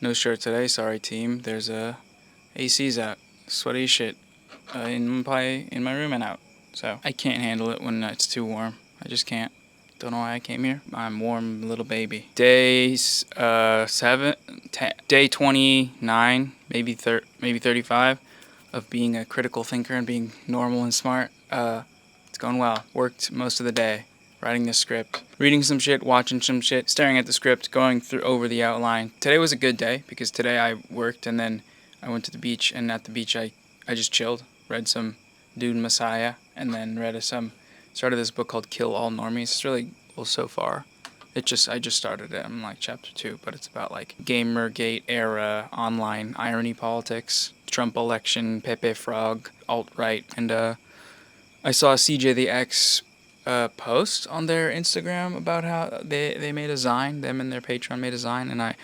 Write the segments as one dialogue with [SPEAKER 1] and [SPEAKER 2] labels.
[SPEAKER 1] No shirt today, sorry team. There's AC's out. Sweaty as shit. In my room and out. So I can't handle it when it's too warm. I just can't. Don't know why I came here. I'm warm little baby. Day 29, maybe 35 of being a critical thinker and being normal and smart. It's going well. Worked most of the day. Writing the script, reading some shit, watching some shit, staring at the script, going through over the outline. Today was a good day because today I worked and then I went to the beach, and at the beach I just chilled, read some Dune Messiah, and then started this book called Kill All Normies. It's really cool so far. I just started it. I'm like chapter 2, but it's about like gamergyatt era online irony politics, Trump election, Pepe Frog, alt-right, and I saw CJ the X post on their Instagram about how they made a Zine, them and their Patreon made a Zine, and I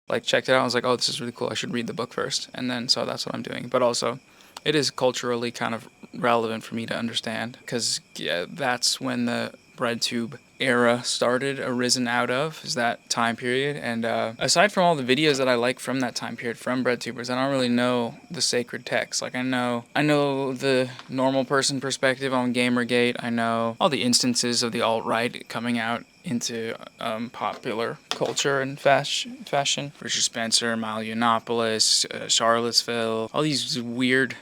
[SPEAKER 1] like checked it out. I was like, oh, this is really cool. I should read the book first, and then so that's what I'm doing. But also, it is culturally kind of relevant for me to understand because that's when the BreadTube era started, arisen out of, is that time period. And aside from all the videos that I like from that time period from BreadTubers, I don't really know the sacred text. Like I know the normal person perspective on Gamergate. I know all the instances of the alt-right coming out into popular culture and fashion. Richard Spencer, Milo Yiannopoulos, Charlottesville, all these weird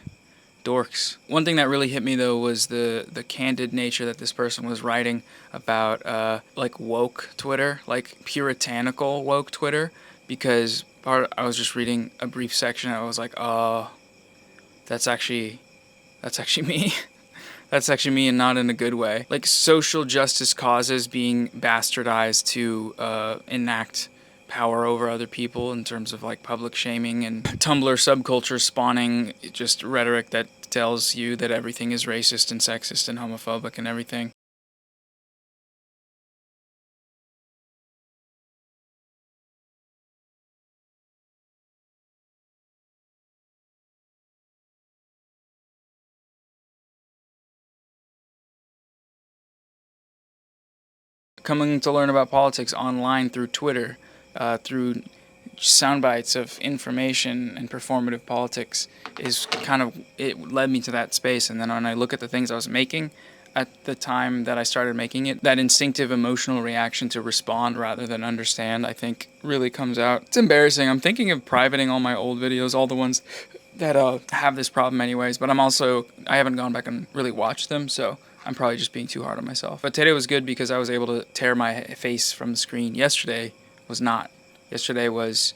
[SPEAKER 1] dorks. One thing that really hit me though was the candid nature that this person was writing about like woke Twitter, like puritanical woke Twitter, because I was just reading a brief section and I was like, oh, that's actually me. That's actually me, and not in a good way. Like social justice causes being bastardized to enact power over other people in terms of like public shaming, and Tumblr subculture spawning just rhetoric that tells you that everything is racist and sexist and homophobic and everything. Coming to learn about politics online through Twitter, through sound bites of information and performative politics is kind of, it led me to that space. And then when I look at the things I was making at the time that I started making it, that instinctive emotional reaction to respond rather than understand, I think really comes out. It's embarrassing. I'm thinking of privating all my old videos, all the ones that have this problem anyways, but I haven't gone back and really watched them, so I'm probably just being too hard on myself. But today was good because I was able to tear my face from the screen. Yesterday was not. Yesterday was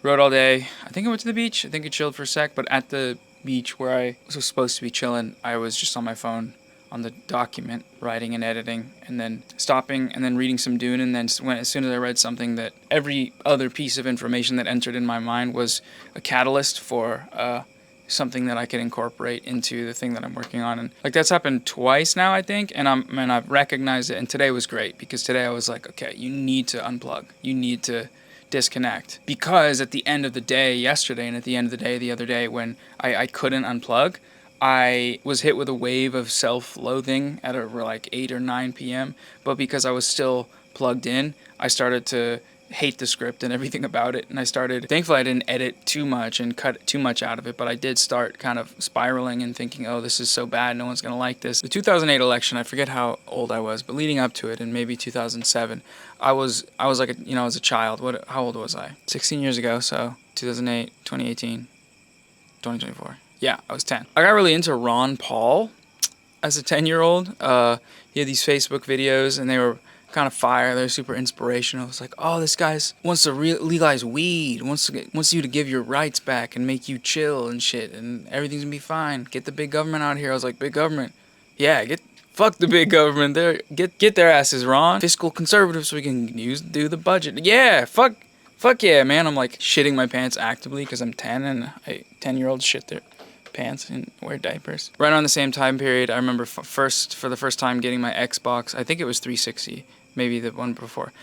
[SPEAKER 1] rode all day. I think I went to the beach. I think I chilled for a sec, but at the beach where I was supposed to be chilling, I was just on my phone on the document, writing and editing, and then stopping and then reading some Dune, and then as soon as I read something, that every other piece of information that entered in my mind was a catalyst for something that I could incorporate into the thing that I'm working on. And like that's happened twice now, I think, and I've recognized it. And today was great because today I was like, okay, you need to unplug. You need to disconnect, because at the end of the day yesterday and at the end of the day the other day when I couldn't unplug, I was hit with a wave of self-loathing at like 8 or 9 p.m. But because I was still plugged in, I started to hate the script and everything about it, and thankfully I didn't edit too much and cut too much out of it, but I did start kind of spiraling and thinking, oh, this is so bad, no one's gonna like this. The 2008 election, I forget how old I was, but leading up to it in maybe 2007, I was like as a child. How old was I? 16 years ago, so 2008, 2018, 2024. Yeah, I was 10. I got really into Ron Paul as a 10-year-old. He had these Facebook videos, and they were kind of fire. They're super inspirational. It's like, oh, this guy wants to legalize weed, wants you to give your rights back and make you chill and shit, and everything's gonna be fine. Get the big government out here. I was like, big government? Yeah, fuck the big government. Get their asses, Ron. Fiscal conservative, so we can do the budget. Yeah, fuck yeah, man. I'm like shitting my pants actively because I'm 10 and 10-year-olds shit their pants and wear diapers. Right around the same time period, I remember for the first time getting my Xbox. I think it was 360, maybe the one before,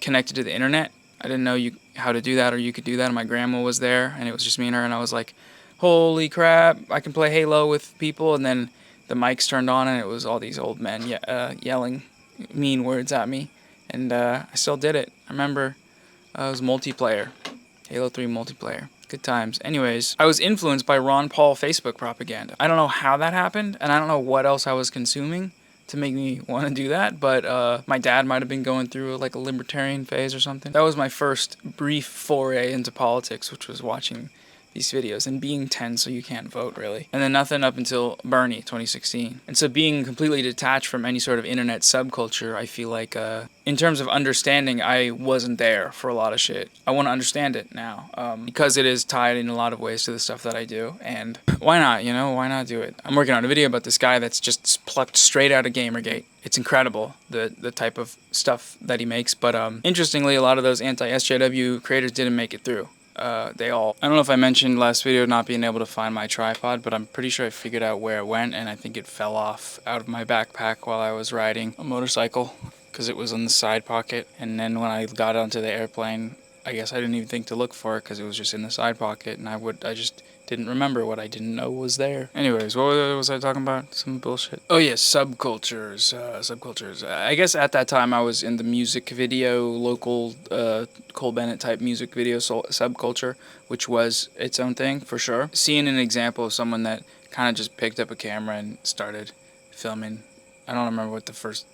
[SPEAKER 1] connected to the internet. I didn't know how to do that, or you could do that, and my grandma was there, and it was just me and her, and I was like, holy crap, I can play Halo with people. And then the mics turned on, and it was all these old men yelling mean words at me, and I still did it. I remember It was multiplayer. Halo 3 multiplayer. Good times. Anyways, I was influenced by Ron Paul Facebook propaganda. I don't know how that happened, and I don't know what else I was consuming to make me want to do that, but my dad might have been going through like a libertarian phase or something. That was my first brief foray into politics, which was watching these videos and being 10 so you can't vote really. And then nothing up until Bernie 2016. And so being completely detached from any sort of internet subculture, I feel like in terms of understanding, I wasn't there for a lot of shit. I want to understand it now because it is tied in a lot of ways to the stuff that I do. And why not, you know, why not do it? I'm working on a video about this guy that's just plucked straight out of Gamergate. It's incredible, the type of stuff that he makes. But interestingly, a lot of those anti-SJW creators didn't make it through. I don't know if I mentioned last video not being able to find my tripod, but I'm pretty sure I figured out where it went, and I think it fell off out of my backpack while I was riding a motorcycle because it was in the side pocket. And then when I got onto the airplane, I guess I didn't even think to look for it because it was just in the side pocket, and I just didn't remember what I didn't know was there. Anyways, what was I talking about? Some bullshit. Oh yes, subcultures. Subcultures. I guess at that time I was in the music video, local Cole Bennett type music video subculture, which was its own thing for sure. Seeing an example of someone that kind of just picked up a camera and started filming. I don't remember what the first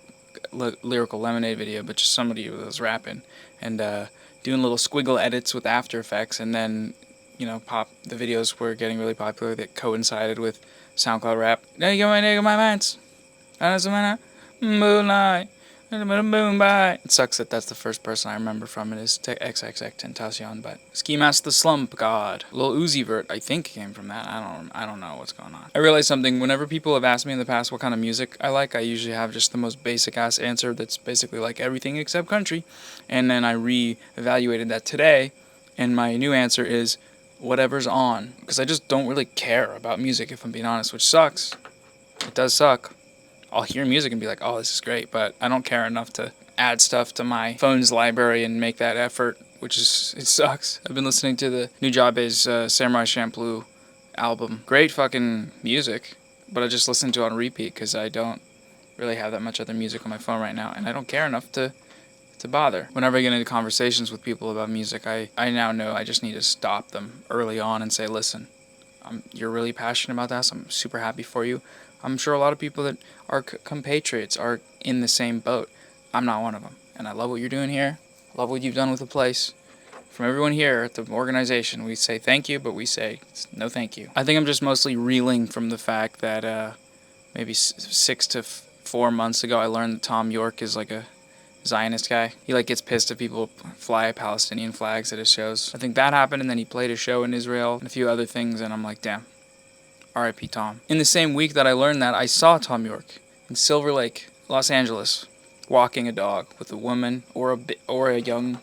[SPEAKER 1] Lyrical Lemonade video, but just somebody who was rapping and doing little squiggle edits with After Effects, and then the videos were getting really popular that coincided with SoundCloud rap. Nigga, my mans. Moonlight. It sucks that that's the first person I remember from it is XXXTentacion, but Ski Mask the Slump God. Lil Uzi Vert, I think, came from that. I don't know what's going on. I realized something. Whenever people have asked me in the past what kind of music I like, I usually have just the most basic ass answer that's basically like everything except country. And then I re-evaluated that today, and my new answer is whatever's on, because I just don't really care about music, if I'm being honest, which sucks. It does suck. I'll hear music and be like, oh, this is great, but I don't care enough to add stuff to my phone's library and make that effort, it sucks. I've been listening to the Nujabe's Samurai Champloo album. Great fucking music, but I just listen to it on repeat because I don't really have that much other music on my phone right now, and I don't care enough to bother. Whenever I get into conversations with people about music, I now know I just need to stop them early on and say, listen, you're really passionate about that, so I'm super happy for you. I'm sure a lot of people that are compatriots are in the same boat. I'm not one of them, and I love what you're doing here. I love what you've done with the place. From everyone here at the organization, we say thank you, but we say no thank you. I think I'm just mostly reeling from the fact that maybe 6 to 4 months ago I learned that Tom York is like a Zionist guy. He gets pissed if people fly Palestinian flags at his shows. I think that happened, and then he played a show in Israel and a few other things, and I'm like, damn. R.I.P. Tom. In the same week that I learned that, I saw Tom York in Silver Lake, Los Angeles, walking a dog with a woman or a young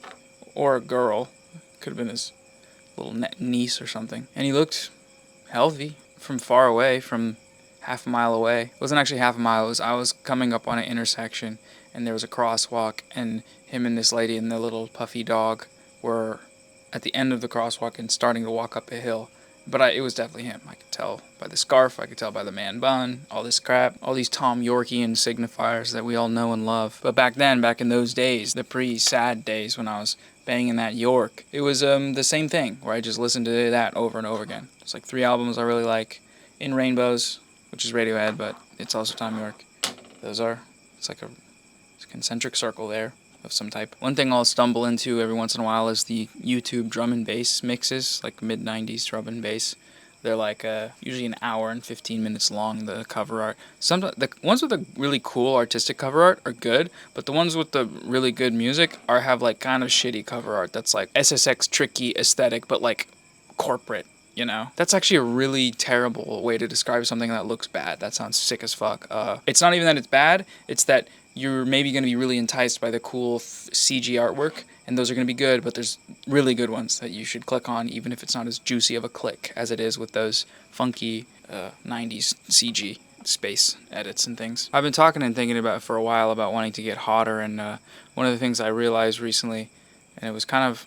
[SPEAKER 1] or a girl. Could have been his little niece or something. And he looked healthy from far away, from half a mile away. It wasn't actually half a mile. I was coming up on an intersection, and there was a crosswalk, and him and this lady and the little puffy dog were at the end of the crosswalk and starting to walk up a hill. But it was definitely him. I could tell by the scarf, I could tell by the man bun, all this crap, all these Tom Yorkian signifiers that we all know and love. But back in those days, the pre-sad days when I was banging that York, it was the same thing, where I just listened to that over and over again. It's like 3 albums I really like. In Rainbows, which is Radiohead, but it's also Tom York. It's like a concentric circle there of some type. One thing I'll stumble into every once in a while is the YouTube drum and bass mixes, like mid-90s drum and bass. They're usually an hour and 15 minutes long, the cover art. Sometimes the ones with the really cool artistic cover art are good, but the ones with the really good music have kind of shitty cover art that's like SSX tricky aesthetic, but corporate. That's actually a really terrible way to describe something that looks bad. That sounds sick as fuck. It's not even that it's bad, it's that you're maybe going to be really enticed by the cool CG artwork, and those are going to be good, but there's really good ones that you should click on, even if it's not as juicy of a click as it is with those funky 90s CG space edits and things. I've been talking and thinking about for a while about wanting to get hotter, and one of the things I realized recently, and it was kind of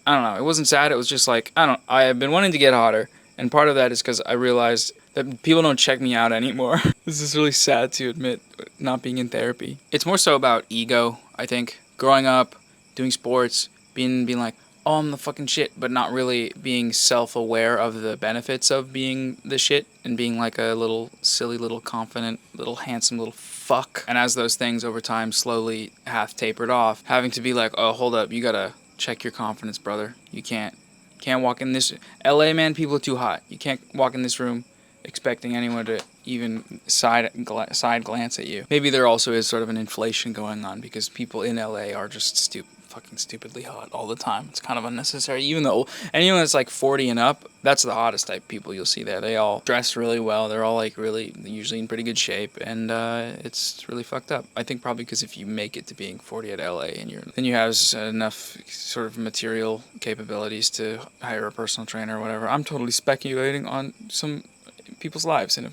[SPEAKER 1] I don't know, it wasn't sad, it was just I have been wanting to get hotter, and part of that is because I realized that people don't check me out anymore. This is really sad to admit, not being in therapy. It's more so about ego, I think. Growing up, doing sports, being like, oh, I'm the fucking shit, but not really being self-aware of the benefits of being the shit and being like a little silly, little confident, little handsome little fuck. And as those things over time slowly have tapered off, having to be like, oh, hold up, you gotta check your confidence, brother. You can't walk in this LA, man. People are too hot. You can't walk in this room expecting anyone to even side glance at you. Maybe there also is sort of an inflation going on because people in LA are just fucking stupidly hot all the time. It's kind of unnecessary. Even though anyone that's like 40 and up, that's the hottest type of people you'll see there. They all dress really well. They're all like really usually in pretty good shape, and it's really fucked up. I think probably because if you make it to being 40 at LA and then you have enough sort of material capabilities to hire a personal trainer or whatever. I'm totally speculating on some people's lives in a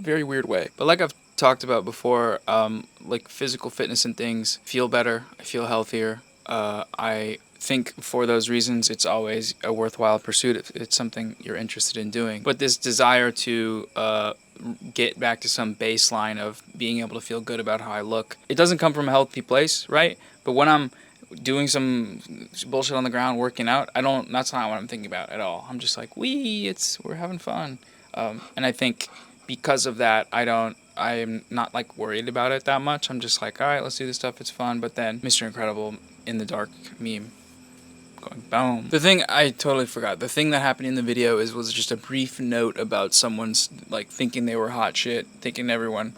[SPEAKER 1] very weird way. But like I've talked about before, like physical fitness and things, feel better. I feel healthier. I think for those reasons, it's always a worthwhile pursuit if it's something you're interested in doing. But this desire to get back to some baseline of being able to feel good about how I look, it doesn't come from a healthy place, right? But when I'm doing some bullshit on the ground, working out, that's not what I'm thinking about at all. I'm just like, we're having fun. And I think because of that, I'm not like worried about it that much. I'm just like, all right, let's do this stuff. It's fun. But then Mr. Incredible in the dark meme going boom. The thing I totally forgot. The thing that happened in the video was just a brief note about someone's like thinking they were hot shit, thinking everyone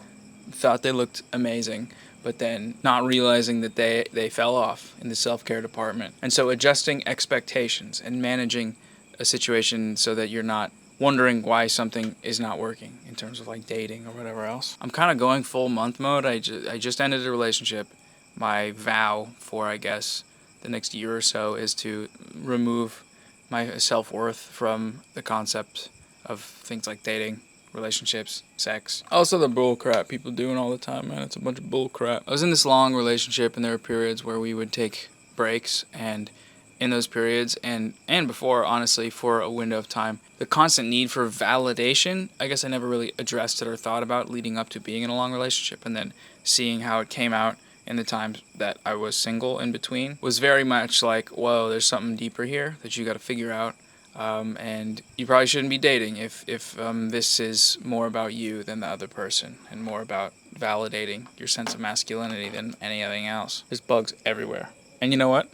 [SPEAKER 1] thought they looked amazing, but then not realizing that they fell off in the self-care department. And so adjusting expectations and managing a situation so that you're not wondering why something is not working in terms of like dating or whatever else. I'm kind of going full month mode. I just ended a relationship. My vow for, I guess, the next year or so is to remove my self-worth from the concept of things like dating, relationships, sex. Also the bull crap people doing all the time, man. It's a bunch of bull crap. I was in this long relationship and there were periods where we would take breaks, and in those periods and before, honestly, for a window of time, the constant need for validation, I guess I never really addressed it or thought about leading up to being in a long relationship, and then seeing how it came out in the times that I was single in between was very much like, whoa, there's something deeper here that you got to figure out. And you probably shouldn't be dating if this is more about you than the other person and more about validating your sense of masculinity than anything else. There's bugs everywhere. And you know what?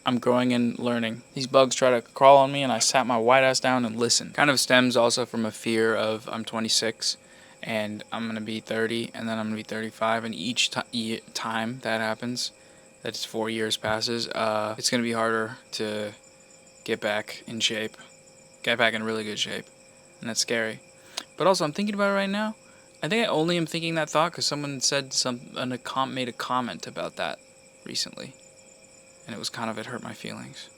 [SPEAKER 1] I'm growing and learning. These bugs try to crawl on me and I sat my white ass down and listened. Kind of stems also from a fear of I'm 26 and I'm going to be 30 and then I'm going to be 35, and each time that happens, that's 4 years passes, it's going to be harder to get back in shape. Get back in really good shape. And that's scary. But also, I'm thinking about it right now. I think I only am thinking that thought because someone said made a comment about that recently. And it was kind of, it hurt my feelings.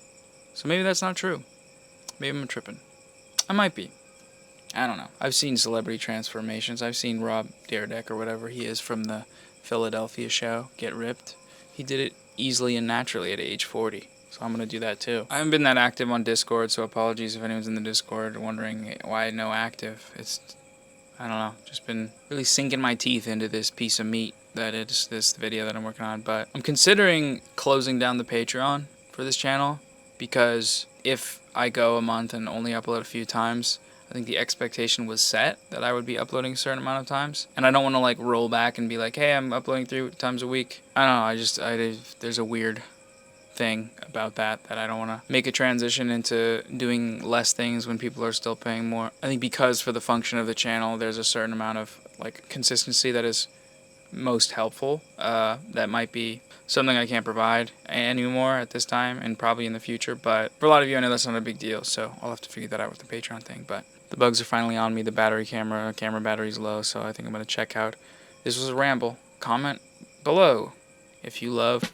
[SPEAKER 1] So maybe that's not true. Maybe I'm tripping. I might be. I don't know. I've seen celebrity transformations. I've seen Rob Dyrdek or whatever he is from the Philadelphia show get ripped. He did it easily and naturally at age 40. So I'm going to do that too. I haven't been that active on Discord, so apologies if anyone's in the Discord wondering why no active. It's, I don't know, just been really sinking my teeth into this piece of meat that is this video that I'm working on. But I'm considering closing down the Patreon for this channel because if I go a month and only upload a few times, I think the expectation was set that I would be uploading a certain amount of times. And I don't want to like roll back and be like, hey, I'm uploading 3 times a week. I don't know, there's a weird thing about that I don't want to make a transition into doing less things when people are still paying more. I think because for the function of the channel, there's a certain amount of like consistency that is most helpful. That might be something I can't provide anymore at this time and probably in the future, but for a lot of you I know that's not a big deal, so I'll have to figure that out with the Patreon thing. But the bugs are finally on me. The camera battery's low, so I think I'm going to check out. This was a ramble. Comment below if you love